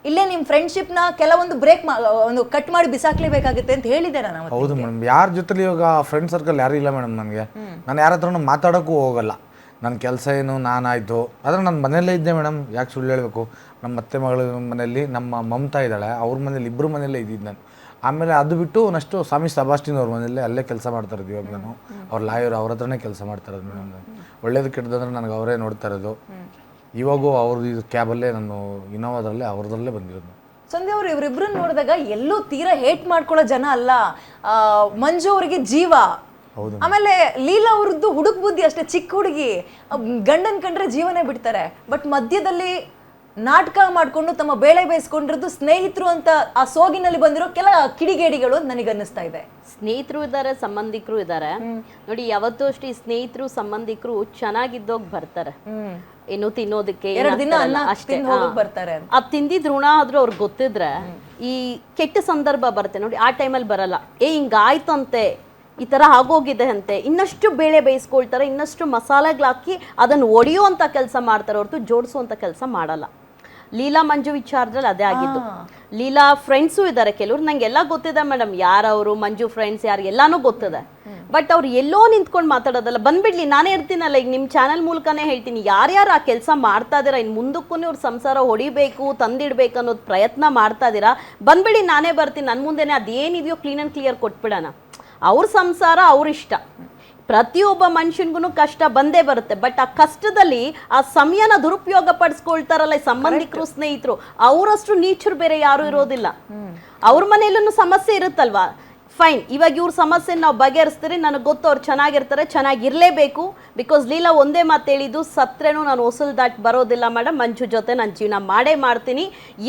ಇಲ್ಲೇ ನಿಮ್ಮ ಫ್ರೆಂಡ್ಶಿಪ್ನ ಕೆಲವೊಂದು ಬ್ರೇಕ್ ಒಂದು ಕಟ್ ಮಾಡಿ ಬಿಸಾಕ್ಲೇಬೇಕಾಗುತ್ತೆ ಅಂತ ಹೇಳಿದೆ ನಾನು. ಹೌದು ಮೇಡಮ್, ಯಾರ ಜೊತೆಲಿ ಇವಾಗ ಫ್ರೆಂಡ್ ಸರ್ಕಲ್ ಯಾರು ಇಲ್ಲ ಮೇಡಮ್ ನನಗೆ. ನಾನು ಯಾರ ಹತ್ರನೂ ಮಾತಾಡೋಕ್ಕೂ ಹೋಗಲ್ಲ. ನನ್ನ ಕೆಲಸ ಏನು ನಾನಾಯಿತು ಆದರೆ ನಾನು ಮನೆಯಲ್ಲೇ ಇದ್ದೆ ಮೇಡಮ್. ಯಾಕೆ ಸುಳ್ಳು ಹೇಳಬೇಕು, ನಮ್ಮ ಅತ್ತೆ ಮಗಳ ಮನೆಯಲ್ಲಿ ನಮ್ಮ ಮಮತಾ ಇದ್ದಾಳೆ, ಅವ್ರ ಮನೇಲಿ ಇಬ್ಬರು ಮನೆಯಲ್ಲೇ ಇದ್ದಿದ್ದು ನಾನು. ಆಮೇಲೆ ಅದು ಬಿಟ್ಟು ನೆಕ್ಸ್ಟು ಸ್ವಾಮಿ ಸಬಾಸ್ಟಿನ್ ಅವ್ರ ಮನೆಯಲ್ಲೇ ಅಲ್ಲೇ ಕೆಲಸ ಮಾಡ್ತಾ ಇರೋದು ಇವಾಗ ನಾನು. ಅವ್ರ ಲಾಯರ್, ಅವ್ರ ಹತ್ರನೇ ಕೆಲಸ ಮಾಡ್ತಾ ಇರೋದು ಮೇಡಮ್. ಒಳ್ಳೇದು ಕೆಟ್ಟದಂದ್ರೆ ನನಗೆ ಅವರೇ ನೋಡ್ತಾ ಇರೋದು. ಇವಾಗೂ ಅವ್ರದ್ದು ಇದು ಕ್ಯಾಬಲ್ಲೇ ನಾನು ಇನೋವಾದಲ್ಲೇ ಅವ್ರದಲ್ಲೇ ಬಂದಿರೋದು. ಸಂಧ್ಯಾ ಅವರು ಇವರಿಬ್ಬರನ್ನ ನೋಡಿದಾಗ ಎಲ್ಲೂ ತೀರಾ ಹೇಟ್ ಮಾಡ್ಕೊಳ್ಳೋ ಜನ ಅಲ್ಲ. ಮಂಜು ಅವರಿಗೆ ಜೀವ. ಆಮೇಲೆ ಲೀಲಾ ಅವ್ರದ್ದು ಹುಡುಕ್ ಬುದ್ಧಿ ಅಷ್ಟೇ, ಚಿಕ್ಕ ಹುಡುಗಿ, ಗಂಡನ್ ಕಂಡ್ರೆ ಜೀವನೇ ಬಿಡ್ತಾರೆ. ಬಟ್ ಮಧ್ಯದಲ್ಲಿ ನಾಟಕ ಮಾಡ್ಕೊಂಡು ತಮ್ಮ ಬೇಳೆ ಬೇಯಿಸ್ಕೊಂಡಿರೋದು ಸ್ನೇಹಿತರು ಅಂತ ಆ ಸೋಗಿನಲ್ಲಿ ಬಂದಿರೋ ಕೆಲ ಕಿಡಿಗೇಡಿಗಳು ಅಂತ ನನಗೆ ಅನ್ನಿಸ್ತಾ ಇದೆ. ಸ್ನೇಹಿತರು ಇದ್ದಾರೆ, ಸಂಬಂಧಿಕರು ಇದ್ದಾರೆ. ನೋಡಿ, ಯಾವತ್ತೂ ಅಷ್ಟೇ ಈ ಸ್ನೇಹಿತರು ಸಂಬಂಧಿಕರು ಚೆನ್ನಾಗಿದ್ದೋಗ್ ಬರ್ತಾರೆ, ಏನು ತಿನ್ನೋದಕ್ಕೆ ಅಷ್ಟೇ ಬರ್ತಾರೆ. ಆ ತಿಂದಿದ್ ಋಣ ಆದ್ರೂ ಅವ್ರಿಗೆ ಗೊತ್ತಿದ್ರೆ ಈ ಕೆಟ್ಟ ಸಂದರ್ಭ ಬರುತ್ತೆ ನೋಡಿ, ಆ ಟೈಮಲ್ಲಿ ಬರಲ್ಲ. ಹಿಂಗಾಯ್ತಂತೆ, ಈ ತರ ಆಗೋಗಿದೆ ಅಂತೆ, ಇನ್ನಷ್ಟು ಬೇಳೆ ಬೇಯಿಸ್ಕೊಳ್ತಾರೆ, ಇನ್ನಷ್ಟು ಮಸಾಲೆಗಳಾಕಿ ಅದನ್ನು ಒಡೆಯುವಂತ ಕೆಲಸ ಮಾಡ್ತಾರೆ ಹೊರತು ಜೋಡಿಸುವಂತ ಕೆಲಸ ಮಾಡಲ್ಲ. ಲೀಲಾ ಮಂಜು ವಿಚಾರದಲ್ಲಿ ಅದೇ ಆಗಿದ್ದು. ಲೀಲಾ ಫ್ರೆಂಡ್ಸು ಇದ್ದಾರೆ ಕೆಲವ್ರು, ನಂಗೆಲ್ಲ ಗೊತ್ತಿದೆ ಮೇಡಮ್, ಯಾರವರು ಮಂಜು ಫ್ರೆಂಡ್ಸ್ ಯಾರು ಎಲ್ಲಾನು ಗೊತ್ತಿದೆ. ಬಟ್ ಅವ್ರು ಎಲ್ಲೋ ನಿಂತ್ಕೊಂಡು ಮಾತಾಡೋದಲ್ಲ, ಬಂದ್ಬಿಡ್ಲಿ ನಾನೇ ಇರ್ತೀನಲ್ಲ, ಈಗ ನಿಮ್ಮ ಚಾನಲ್ ಮೂಲಕನೇ ಹೇಳ್ತೀನಿ, ಯಾರ್ಯಾರು ಆ ಕೆಲಸ ಮಾಡ್ತಾ ಇದ್ದೀರಾ, ಇನ್ನು ಮುಂದಕ್ಕೂ ಅವ್ರ ಸಂಸಾರ ಹೊಡಿಬೇಕು ತಂದಿಡ್ಬೇಕು ಅನ್ನೋದು ಪ್ರಯತ್ನ ಮಾಡ್ತಾ ಇದ್ದೀರಾ, ಬಂದ್ಬಿಡಿ ನಾನೇ ಬರ್ತೀನಿ, ನನ್ನ ಮುಂದೆನೇ ಅದೇನಿದೆಯೋ ಕ್ಲೀನ್ ಆ್ಯಂಡ್ ಕ್ಲಿಯರ್ ಕೊಟ್ಬಿಡೋಣ. ಅವ್ರ ಸಂಸಾರ ಅವ್ರ ಇಷ್ಟ. ಪ್ರತಿಯೊಬ್ಬ ಮನುಷ್ಯನ್ಗೂ ಕಷ್ಟ ಬಂದೇ ಬರುತ್ತೆ. ಬಟ್ ಆ ಕಷ್ಟದಲ್ಲಿ ಆ ಸಮಯನ ದುರುಪಯೋಗ ಪಡಿಸ್ಕೊಳ್ತಾರಲ್ಲ ಈ ಸಂಬಂಧಿಕರು ಸ್ನೇಹಿತರು, ಅವರಷ್ಟು ನೀಚರು ಬೇರೆ ಯಾರು ಇರೋದಿಲ್ಲ. ಅವ್ರ ಮನೆಯಲ್ಲೂ ಸಮಸ್ಯೆ ಇರುತ್ತಲ್ವಾ, ಫೈನ್, ಇವಾಗ ಇವ್ರ ಸಮಸ್ಯೆ ನಾವು ಬಗೆಹರಿಸ್ತೀರಿ, ನನಗೆ ಗೊತ್ತು ಅವ್ರು ಚೆನ್ನಾಗಿರ್ತಾರೆ, ಚೆನ್ನಾಗಿರ್ಲೇಬೇಕು. ಬಿಕಾಸ್ ಲೀಲಾ ಒಂದೇ ಮಾತು ಹೇಳಿದ್ದು, ಸತ್ರೇನು ನಾನು ಹೊಸಲು ದಾಟ್ ಬರೋದಿಲ್ಲ ಮೇಡಮ್, ಮಂಜು ಜೊತೆ ನಾನು ಜೀವನ ಮಾಡೇ ಮಾಡ್ತೀನಿ.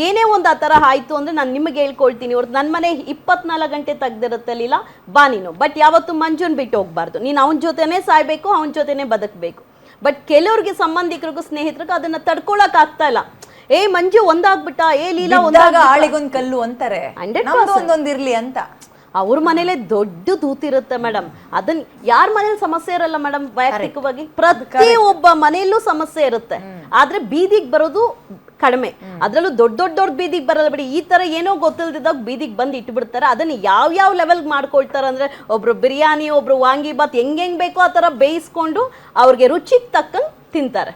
ಏನೇ ಒಂದು ಆ ಥರ ಆಯಿತು ಅಂದರೆ ನಾನು ನಿಮಗೆ ಹೇಳ್ಕೊಳ್ತೀನಿ, ಅವ್ರದ್ದು ನನ್ನ ಮನೆ 24 ಗಂಟೆ ತೆಗ್ದಿರುತ್ತೆ ಲೀಲಾ, ಬಾ ನೀನು. ಬಟ್ ಯಾವತ್ತು ಮಂಜುನ್ ಬಿಟ್ಟು ಹೋಗ್ಬಾರ್ದು, ನೀನು ಅವನ ಜೊತೆನೇ ಸಾಯ್ಬೇಕು, ಅವನ ಜೊತೆನೇ ಬದುಕಬೇಕು. ಬಟ್ ಕೆಲವ್ರಿಗೆ ಸಂಬಂಧಿಕರಿಗೂ ಸ್ನೇಹಿತರಿಗೂ ಅದನ್ನು ತಡ್ಕೊಳಕ್ ಆಗ್ತಾ ಇಲ್ಲ. ಮಂಜು ಒಂದಾಗ್ಬಿಟ್ಟ, ಲೀಲಾ ಒಂದಾಗ ಆಳಿಗೊಂದು ಕಲ್ಲು ಅಂತಾರೆ, ಒಂದೊಂದಿರ್ಲಿ ಅಂತ. ಅವ್ರ ಮನೇಲೆ ದೊಡ್ಡ ದೂತಿರುತ್ತೆ ಮೇಡಮ್. ಅದನ್ನ ಯಾರ ಮನೇಲಿ ಸಮಸ್ಯೆ ಇರಲ್ಲ ಮೇಡಮ್, ವೈಯಕ್ತಿಕವಾಗಿ ಪ್ರತಿಯೊಬ್ಬ ಮನೆಯಲ್ಲೂ ಸಮಸ್ಯೆ ಇರುತ್ತೆ. ಆದ್ರೆ ಬೀದಿಗೆ ಬರೋದು ಕಡಿಮೆ. ಅದ್ರಲ್ಲೂ ದೊಡ್ಡ ಬೀದಿಗೆ ಬರಲ್ಲ ಬಿಡಿ, ಈ ತರ ಏನೋ ಗೊತ್ತಿಲ್ದಿದ್ದಾಗ ಬೀದಿಗೆ ಬಂದು ಇಟ್ಬಿಡ್ತಾರೆ. ಅದನ್ನ ಯಾವ ಲೆವೆಲ್ಗೆ ಮಾಡ್ಕೊಳ್ತಾರೆ ಅಂದ್ರೆ, ಒಬ್ರು ಬಿರಿಯಾನಿ, ಒಬ್ರು ವಾಂಗಿಬಾತ್, ಹೆಂಗ್ ಬೇಕೋ ಆ ತರ ಬೇಯಿಸ್ಕೊಂಡು ಅವ್ರಿಗೆ ರುಚಿಗೆ ತಕ್ಕಂಗೆ ತಿಂತಾರೆ.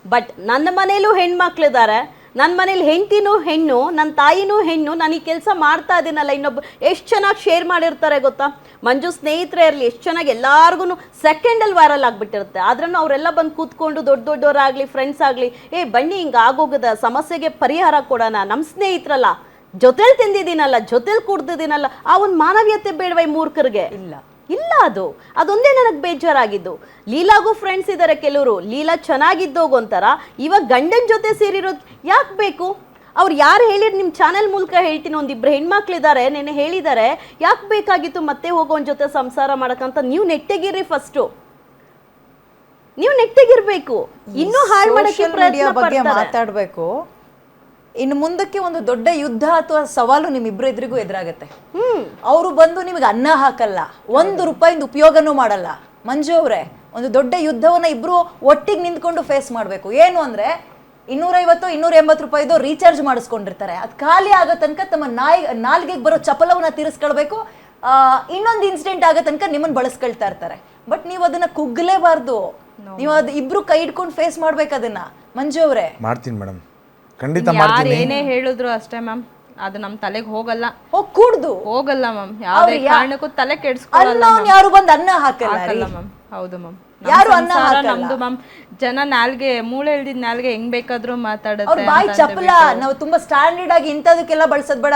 ಬಟ್ ನನ್ನ ಮನೇಲೂ ಹೆಣ್ಮಕ್ಳಿದ್ದಾರೆ, ನನ್ನ ಮನೇಲಿ ಹೆಂಡತಿನೂ ಹೆಣ್ಣು, ನನ್ನ ತಾಯಿನೂ ಹೆಣ್ಣು, ನಾನು ಈ ಕೆಲಸ ಮಾಡ್ತಾ ಇದ್ದೀನಲ್ಲ, ಇನ್ನೊಬ್ಬ ಎಷ್ಟು ಚೆನ್ನಾಗಿ ಶೇರ್ ಮಾಡಿರ್ತಾರೆ ಗೊತ್ತಾ. ಮಂಜು ಸ್ನೇಹಿತರೇ ಇರಲಿ, ಎಷ್ಟು ಚೆನ್ನಾಗಿ ಎಲ್ಲಾರ್ಗು ಸೆಕೆಂಡಲ್ಲಿ ವೈರಲ್ ಆಗಿಬಿಟ್ಟಿರುತ್ತೆ. ಆದ್ರೂ ಅವರೆಲ್ಲ ಬಂದು ಕೂತ್ಕೊಂಡು ದೊಡ್ಡವರಾಗಲಿ ಫ್ರೆಂಡ್ಸ್ ಆಗಲಿ, ಬನ್ನಿ ಹಿಂಗೆ ಆಗೋಗದ, ಸಮಸ್ಯೆಗೆ ಪರಿಹಾರ ಕೊಡೋಣ, ನಮ್ಮ ಸ್ನೇಹಿತರಲ್ಲ, ಜೊತೆಲಿ ತಿಂದಿದ್ದೀನಲ್ಲ, ಜೊತೆಲಿ ಕುಡ್ದಿದ್ದೀನಲ್ಲ, ಆ ಒಂದು ಮಾನವೀಯತೆ ಬೇಡವ ಈ ಮೂರ್ಖರಿಗೆ? ಇಲ್ಲ, ಅದೊಂದೇ ನನಗೆ ಬೇಜಾರಾಗಿದ್ದು. ಲೀಲಾಗೂ ಫ್ರೆಂಡ್ಸ್ ಇದ್ದಾರೆ ಕೆಲವರು, ಲೀಲಾ ಚೆನ್ನಾಗಿದ್ದೋಗೊಂತಾರ, ಇವಾಗ ಗಂಡನ ಜೊತೆ ಸೇರಿರೋದು ಯಾಕೆ ಬೇಕು? ಅವ್ರು ಯಾರು ಹೇಳಿದ್ರು, ನಿಮ್ಮ ಚಾನೆಲ್ ಮೂಲಕ ಹೇಳ್ತೀನಿ, ಒಂದಿಬ್ರು ಹೆಣ್ಮಕ್ಳಿದ್ದಾರೆ, ನೆನ್ನೆ ಹೇಳಿದ್ದಾರೆ, ಯಾಕೆ ಬೇಕಾಗಿತ್ತು ಮತ್ತೆ ಹೋಗೋನ್ ಜೊತೆ ಸಂಸಾರ ಮಾಡಕ್ಕಂತ? ನೀವು ನೆಟ್ಟಗಿರ್ರಿ, ಫಸ್ಟು ನೀವು ನೆಟ್ಟಗಿರ್ಬೇಕು, ಇನ್ನೂ ಹಾಳು ಮಾಡಕ್ಕೆ ಪ್ರಯತ್ನ ಮಾತಾಡಬೇಕು. ಇನ್ನು ಮುಂದಕ್ಕೆ ಒಂದು ದೊಡ್ಡ ಯುದ್ಧ ಅಥವಾ ಸವಾಲು ನಿಮ್ಮಿಬ್ರು ಎದುರಿಗೂ ಎದುರಾಗತ್ತೆ. ಅವರು ಬಂದು ನಿಮಗೆ ಅನ್ನ ಹಾಕಲ್ಲ, ₹1 ಉಪಯೋಗನೂ ಮಾಡಲ್ಲ. ಮಂಜು ಅವರೇ, ಒಂದು ದೊಡ್ಡ ಯುದ್ಧವನ್ನ ಇಬ್ರು ಒಟ್ಟಿಗೆ ನಿಂತ್ಕೊಂಡು ಫೇಸ್ ಮಾಡಬೇಕು. ಏನು ಅಂದ್ರೆ, ₹250-280 ರೀಚಾರ್ಜ್ ಮಾಡಿಸ್ಕೊಂಡಿರ್ತಾರೆ, ಅದು ಖಾಲಿ ಆಗೋ ತನಕ ತಮ್ಮ ನಾಲ್ಗೆಗೆ ಬರೋ ಚಪಲವನ್ನ ತೀರಿಸ್ಕೊಳ್ಬೇಕು. ಇನ್ನೊಂದು ಇನ್ಸಿಡೆಂಟ್ ಆಗೋ ತನಕ ನಿಮ್ಮನ್ನ ಬಳಸ್ಕೊಳ್ತಾ ಇರ್ತಾರೆ. ಬಟ್ ನೀವು ಅದನ್ನ ಕುಗ್ಗಲೇಬಾರ್ದು, ನೀವು ಅದು ಇಬ್ರು ಕೈ ಇಟ್ಕೊಂಡು ಫೇಸ್ ಮಾಡ್ಬೇಕು ಅದನ್ನ. ಮಂಜು ಅವರೇ, ಮಾಡ್ತೀನಿ ಮೇಡಮ್, ಖಂಡಿತ ಮಾಡ್ತೀನಿ. ಏನೇ ಹೇಳಿದ್ರು ಅಷ್ಟೇ ಮ್ಯಾಮ್, ಅದು ನಮ್ಮ ತಲೆಗೆ ಹೋಗಲ್ಲ, ಹೋಗಲ್ಲ ಮ್ಯಾಮ್. ಯಾವುದೇ ಕಾರಣಕ್ಕೂ ತಲೆ ಕೆಡಿಸ್ಕೊಳ್ಳಲ್ಲ. ಯಾರು ಬಂದು ಅನ್ನ ಹಾಕಲ್ಲ ಮ್ಯಾಮ್. ಹೌದು ಮ್ಯಾಮ್, ಯಾರು ಅನ್ನ ಹಾಕಲ್ಲ. ನಮ್ದು ಮ್ಯಾಮ್, ಜನ ನಾಲ್ಗೆ ಮೂಳೆ ಇಳ್ದಿದ್ ನಾಲ್ಗೆ ಹೆಂಗ್ ಬೇಕಾದ್ರೂ ಮಾತಾಡುತ್ತೆ. ಬಾಯಿ ಚಪಲ, ನಾವು ತುಂಬಾ ಸ್ಟ್ಯಾಂಡರ್ಡ್ ಆಗಿ ಇಂಥದಕ್ಕೆಲ್ಲ ಬಳಸೋದ್ ಬೇಡ.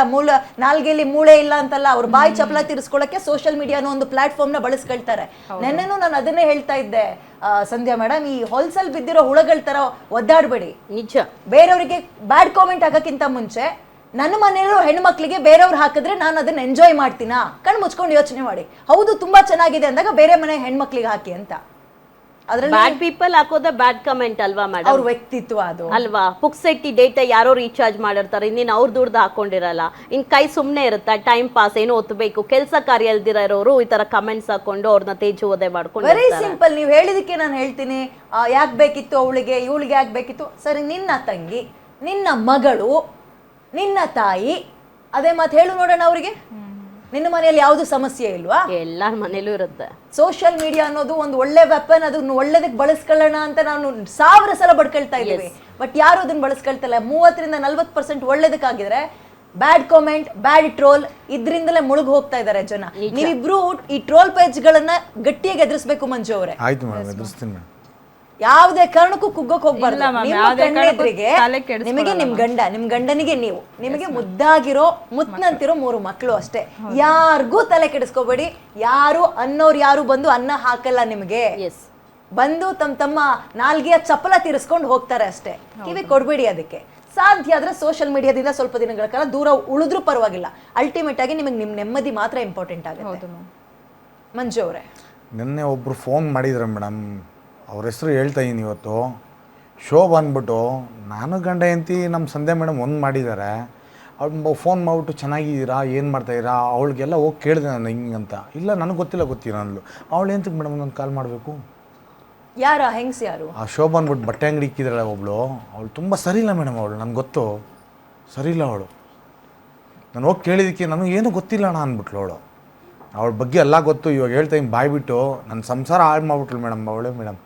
ನಾಲ್ಗೆಲಿ ಮೂಳೆ ಇಲ್ಲ ಅಂತಲ್ಲ, ಅವ್ರ ಬಾಯಿ ಚಪಲ ತಿರ್ಸ್ಕೊಳಕ್ಕೆ ಸೋಷಿಯಲ್ ಮೀಡಿಯಾನ ಒಂದು ಪ್ಲಾಟ್ಫಾರ್ಮ್ ನ ಬಳಸ್ಕೊಳ್ತಾರೆ. ನೆನ್ನೆನೂ ನಾನು ಅದನ್ನೇ ಹೇಳ್ತಾ ಇದ್ದೆ ಸಂಧ್ಯಾ ಮೇಡಮ್, ಈ ಹೊಲ್ಸಲ್ ಬಿದ್ದಿರೋ ಹುಳಗಳ ತರ ಒದ್ದಾಡ್ಬೇಡಿ. ನಿಜ, ಬೇರೆಯವರಿಗೆ ಬ್ಯಾಡ್ ಕಾಮೆಂಟ್ ಹಾಕಕ್ಕಿಂತ ಮುಂಚೆ ನನ್ನ ಮನೆಯಲ್ಲೂ ಹೆಣ್ಮಕ್ಳಿಗೆ ಬೇರೆಯವ್ರು ಹಾಕಿದ್ರೆ ನಾನು ಅದನ್ನ ಎಂಜಾಯ್ ಮಾಡ್ತೀನಾ, ಕಣ್ಣು ಮುಚ್ಕೊಂಡು ಯೋಚನೆ ಮಾಡಿ. ಹೌದು ತುಂಬಾ ಚೆನ್ನಾಗಿದೆ ಅಂದಾಗ ಬೇರೆ ಮನೆ ಹೆಣ್ಮಕ್ಳಿಗೆ ಹಾಕಿ ಅಂತ. ಬ್ಯಾಡ್ ಪೀಪಲ್ ಹಾಕೋದ ಬ್ಯಾಡ್ ಕಮೆಂಟ್ ಅಲ್ವಾ ಮೇಡಮ್, ಅವ್ರ ವ್ಯಕ್ತಿತ್ವ ಅದು ಅಲ್ವಾ. ಪುಕ್ಸೆಟ್ಟಿ ಡೇಟಾ ಯಾರೋ ರೀಚಾರ್ಜ್ ಮಾಡಿರ್ತಾರೆ, ಇನ್ನೇನು ಅವ್ರು ದುಡ್ದು ಹಾಕೊಂಡಿರಲ್ಲ, ಇನ್ ಕೈ ಸುಮ್ಮನೆ ಇರುತ್ತೆ, ಟೈಮ್ ಪಾಸ್ ಏನೋ ಒತ್ತಬೇಕು, ಕೆಲಸ ಕಾರ್ಯ ಇಲ್ದಿರೋರು ಈ ತರ ಕಮೆಂಟ್ಸ್ ಹಾಕೊಂಡು ಅವ್ರನ್ನ ತೇಜೋವಧೆ ಮಾಡ್ಕೊಂಡು. ವೆರಿ ಸಿಂಪಲ್, ನೀವು ಹೇಳಿದಕ್ಕೆ ನಾನು ಹೇಳ್ತೀನಿ, ಯಾಕೆ ಬೇಕಿತ್ತು ಅವಳಿಗೆ, ಇವಳಿಗೆ ಯಾಕೆ ಬೇಕಿತ್ತು? ಸರಿ, ನಿನ್ನ ತಂಗಿ, ನಿನ್ನ ಮಗಳು ನಿನ್ನ ತಾಯಿ ಅದೇ ಮಾತು ಹೇಳು ನೋಡೋಣ ಅವ್ರಿಗೆ. ನಿನ್ನ ಮನೆಯಲ್ಲಿ ಯಾವ್ದು ಸಮಸ್ಯೆ ಇಲ್ವಾ? ಎಲ್ಲಾರ ಮನೇಲೂ ಇರುತ್ತೆ. ಸೋಷಿಯಲ್ ಮೀಡಿಯಾ ಅನ್ನೋದು ಒಂದು ಒಳ್ಳೆ ವೆಪನ್, ಅದನ್ನ ಒಳ್ಳೇದಕ್ಕೆ ಬಳಸ್ಕೊಳ್ಳೋಣ ಅಂತ ನಾವು 1000 ಸಲ ಬಡ್ಕೊಳ್ತಾ ಇದ್ದೀವಿ. ಬಟ್ ಯಾರು ಅದನ್ನ ಬಳಸ್ಕೊಳ್ತಲ್ಲ. 30-40% ಒಳ್ಳೇದಕ್ಕಾಗಿದ್ರೆ ಬ್ಯಾಡ್ ಕಾಮೆಂಟ್, ಬ್ಯಾಡ್ ಟ್ರೋಲ್ ಇದ್ರಿಂದಲೇ ಮುಳುಗ್ ಹೋಗ್ತಾ ಇದಾರೆ ಜನ. ನೀವಿಬ್ರು ಈ ಟ್ರೋಲ್ ಪೇಜ್ ಗಳನ್ನ ಗಟ್ಟಿಯಾಗಿ ಎದುರಿಸ್ಬೇಕು ಮಂಜು ಅವರೇ. ಆಯ್ತು ಮೇಡಮ್, ಎದುರಿಸ್ತೀನಿ ಮೇಡಮ್. ಯಾವುದೇ ಕಾರಣಕ್ಕೂ ಕುಗ್ಗಕ್ ಹೋಗ್ಬಾರ್ದು. ಇಲ್ಲ ma'am, ನಿಮ್ಮ ಯಾವುದೇ ಕಣ್ಣೆದ್ರಿಗೆ ತಲೆ ಕೆಡಿಸ್ಕೊಳ್ಳಲ್ಲ ನಿಮಗೆ ನಿಮ್ ಗಂಡ, ನಿಮ್ ಗಂಡನಿಗೆ ನೀವು, ನಿಮಗೆ ಮುದ್ದಾಗಿರೋ ಮುತ್ನಂತಿರೋ 3 ಮಕ್ಕಳು ಅಷ್ಟೇ. ಯಾರಿಗೂ ತಲೆ ಕೆಡಿಸ್ಕೋಬೇಡಿ. ಯಾರು ಅನ್ನೋರು ಯಾರು ಬಂದು ಅನ್ನ ಹಾಕಲ್ಲ ನಿಮಗೆ. ಎಸ್, ಬಂದು ತಮ್ಮ ನಾಲ್ಗೆಯ ಚಪ್ಪಲ ತೀರಿಸ್ಕೊಂಡು ಹೋಗ್ತಾರೆ ಅಷ್ಟೇ. ಕಿವಿ ಕೊಡ್ಬೇಡಿ ಅದಕ್ಕೆ. ಸಾಧ್ಯ ಆದ್ರೆ ಸೋಷಿಯಲ್ ಮೀಡಿಯಾದಿಂದ ಸ್ವಲ್ಪ ದಿನಗಳ ಕಾಲ ದೂರ ಉಳಿದ್ರೂ ಪರವಾಗಿಲ್ಲ. ಅಲ್ಟಿಮೇಟ್ ಆಗಿ ನಿಮಗೆ ನಿಮ್ ನೆಮ್ಮದಿ ಮಾತ್ರ ಇಂಪಾರ್ಟೆಂಟ್ ಆಗುತ್ತೆ. ಮಂಜು ಅವರೇ, ನಿನ್ನೆ ಒಬ್ರು ಫೋನ್ ಮಾಡಿದ್ರು ಮೇಡಮ್, ಅವ್ರ ಹೆಸರು ಹೇಳ್ತಾ ಇದೀನಿ. ಇವತ್ತು ಶೋ ಬಂದ್ಬಿಟ್ಟು ನಾನು ಗಂಡ ಹೆಂಡತಿ ನಮ್ಮ ಸಂಧ್ಯಾ ಮೇಡಮ್ ಒಂದು ಮಾಡಿದ್ದಾರೆ. ಅವ್ಳು ಫೋನ್ ಮಾಡಿಬಿಟ್ಟು ಚೆನ್ನಾಗಿದ್ದೀರಾ, ಏನು ಮಾಡ್ತಾಯಿದ್ದೀರಾ, ಅವಳಿಗೆಲ್ಲ ಹೋಗಿ ಕೇಳಿದೆ ನಾನು ಹಿಂಗಂತ. ಇಲ್ಲ ನನಗೆ ಗೊತ್ತಿಲ್ಲ ಅಂದ್ಲು. ಅವಳು ಎಂತಕ್ಕೆ ಮೇಡಮ್ ನಾನು ಕಾಲ್ ಮಾಡಬೇಕು? ಯಾರ ಹೆಂಗ್ಸ್ ಯಾರು? ಆ ಶೋ ಬಂದ್ಬಿಟ್ಟು ಬಟ್ಟೆ ಅಂಗಡಿ ಇಕ್ಕಿದ್ರಲ್ಲ ಒಬ್ಳು, ಅವಳು ತುಂಬ ಸರಿ ಇಲ್ಲ ಮೇಡಮ್. ಅವಳು ನನಗೆ ಗೊತ್ತು, ಸರಿ ಇಲ್ಲ ಅವಳು. ನಾನು ಹೋಗಿ ಕೇಳಿದ್ದಕ್ಕೆ ನನಗೆ ಏನೂ ಗೊತ್ತಿಲ್ಲ ಅಣ್ಣ ಅಂದ್ಬಿಟ್ಲು ಅವಳು. ಅವಳ ಬಗ್ಗೆ ಎಲ್ಲ ಗೊತ್ತು. ಇವಾಗ ಹೇಳ್ತಾ ಬಾಯ್ಬಿಟ್ಟು ನನ್ನ ಸಂಸಾರ ಹಾಳು ಮಾಡಿಬಿಟ್ಲು ಮೇಡಮ್. ಅವಳೇ ಮೇಡಮ್,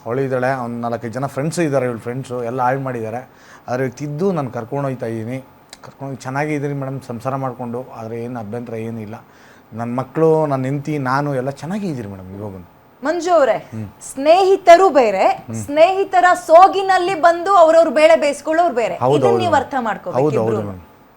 ಅವಳು ಇದ್ದಾಳೆ, ಒಂದು 4-5 ಜನ ಫ್ರೆಂಡ್ಸು ಇದ್ದಾರೆ. ಇವಳು ಫ್ರೆಂಡ್ಸು ಎಲ್ಲ ಹಾಳು ಮಾಡಿದ್ದಾರೆ. ಆದರೆ ತಿದ್ದು ನಾನು ಕರ್ಕೊಂಡು ಹೋಗ್ತಾ ಇದ್ದೀನಿ. ಕರ್ಕೊಂಡು ಚೆನ್ನಾಗಿದ್ದೀನಿ ಮೇಡಮ್, ಸಂಸಾರ ಮಾಡಿಕೊಂಡು. ಆದರೆ ಏನು ಅಭ್ಯಂತರ ಏನಿಲ್ಲ. ನನ್ನ ಮಕ್ಕಳು, ನನ್ನ ಹೆಂಡತಿ, ನಾನು ಎಲ್ಲ ಚೆನ್ನಾಗಿದ್ದೀನಿ ಮೇಡಮ್ ಇವಾಗ. ಮಂಜು ಅವರೇ, ಸ್ನೇಹಿತರು ಬೇರೆ, ಸ್ನೇಹಿತರ ಸೋಗಿನಲ್ಲಿ ಬಂದು ಅವ್ರವ್ರ ಬೇಳೆ ಬೇಯಿಸ್ಕೊಳ್ಳೋರು ಬೇರೆ. ಇದನ್ನ ನೀವು ಅರ್ಥ ಮಾಡ್ಕೋಬೇಕು. ಹೌದು ಹೌದು ಮೇಡಮ್.